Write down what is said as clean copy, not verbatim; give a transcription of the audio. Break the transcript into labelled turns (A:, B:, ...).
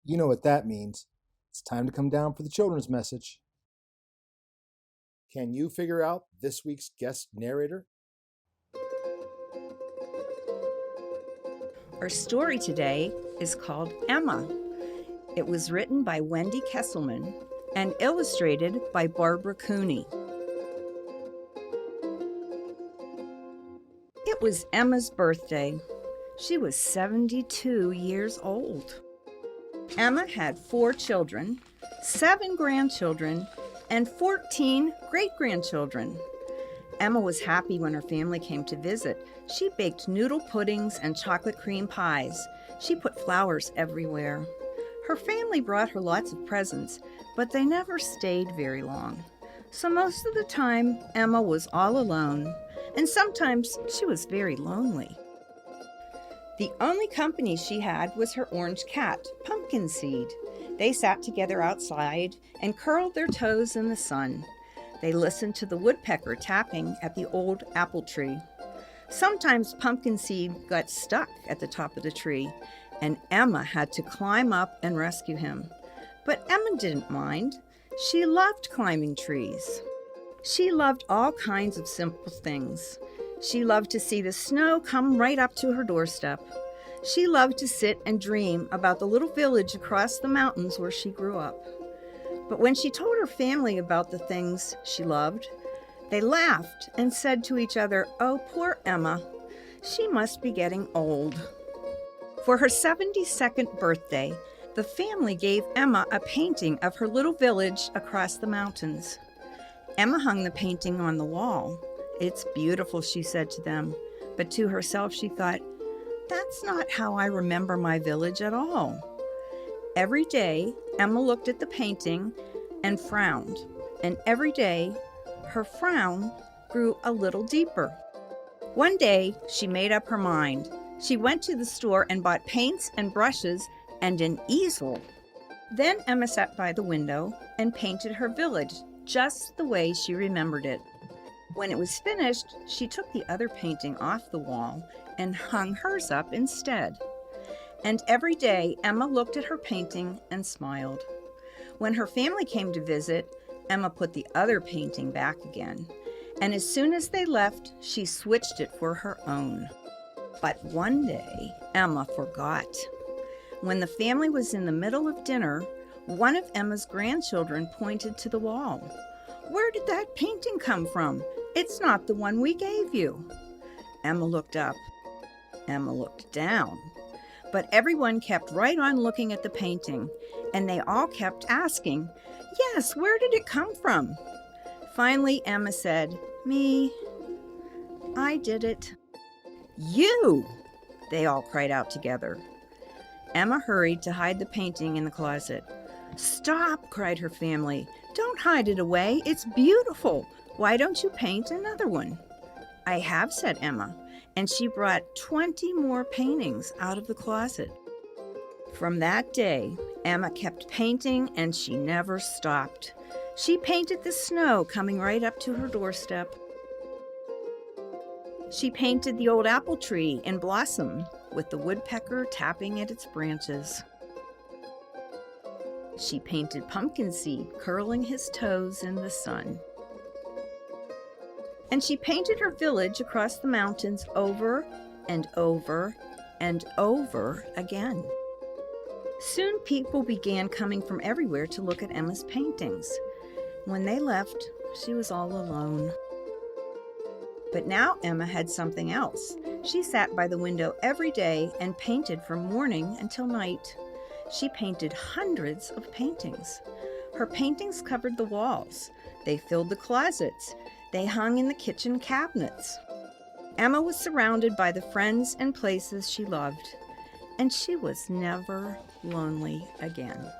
A: You know what that means. It's time to come down for the children's message. Can you figure out this week's guest narrator?
B: Our story today is called Emma. It was written by Wendy Kesselman and illustrated by Barbara Cooney. It was Emma's birthday. She was 72 years old. Emma had 4 children, 7 grandchildren, and 14 great-grandchildren. Emma was happy when her family came to visit. She baked noodle puddings and chocolate cream pies. She put flowers everywhere. Her family brought her lots of presents, but they never stayed very long. So most of the time, Emma was all alone, and sometimes she was very lonely. The only company she had was her orange cat, Pumpkin Seed. They sat together outside and curled their toes in the sun. They listened to the woodpecker tapping at the old apple tree. Sometimes Pumpkin Seed got stuck at the top of the tree, and Emma had to climb up and rescue him. But Emma didn't mind. She loved climbing trees. She loved all kinds of simple things. She loved to see the snow come right up to her doorstep. She loved to sit and dream about the little village across the mountains where she grew up. But when she told her family about the things she loved, they laughed and said to each other, "Oh, poor Emma. She must be getting old." For her 72nd birthday, the family gave Emma a painting of her little village across the mountains. Emma hung the painting on the wall. "It's beautiful," she said to them, but to herself she thought, "That's not how I remember my village at all." Every day, Emma looked at the painting and frowned, and every day, her frown grew a little deeper. One day, she made up her mind. She went to the store and bought paints and brushes and an easel. Then Emma sat by the window and painted her village just the way she remembered it. When it was finished, she took the other painting off the wall and hung hers up instead. And every day, Emma looked at her painting and smiled. When her family came to visit, Emma put the other painting back again. And as soon as they left, she switched it for her own. But one day, Emma forgot. When the family was in the middle of dinner, one of Emma's grandchildren pointed to the wall. "Where did that painting come from? It's not the one we gave you." Emma looked up. Emma looked down. But everyone kept right on looking at the painting, and they all kept asking, "Yes, where did it come from?" Finally, Emma said, "Me. I did it." "You!" they all cried out together. Emma hurried to hide the painting in the closet. "Stop!" cried her family. "Don't hide it away. It's beautiful. Why don't you paint another one?" "I have," said Emma, and she brought 20 more paintings out of the closet. From that day, Emma kept painting and she never stopped. She painted the snow coming right up to her doorstep. She painted the old apple tree in blossom with the woodpecker tapping at its branches. She painted Pumpkin Seed curling his toes in the sun. And she painted her village across the mountains over and over and over again. Soon people began coming from everywhere to look at Emma's paintings. When they left, she was all alone. But now Emma had something else. She sat by the window every day and painted from morning until night. She painted hundreds of paintings. Her paintings covered the walls. They filled the closets. They hung in the kitchen cabinets. Emma was surrounded by the friends and places she loved, and she was never lonely again.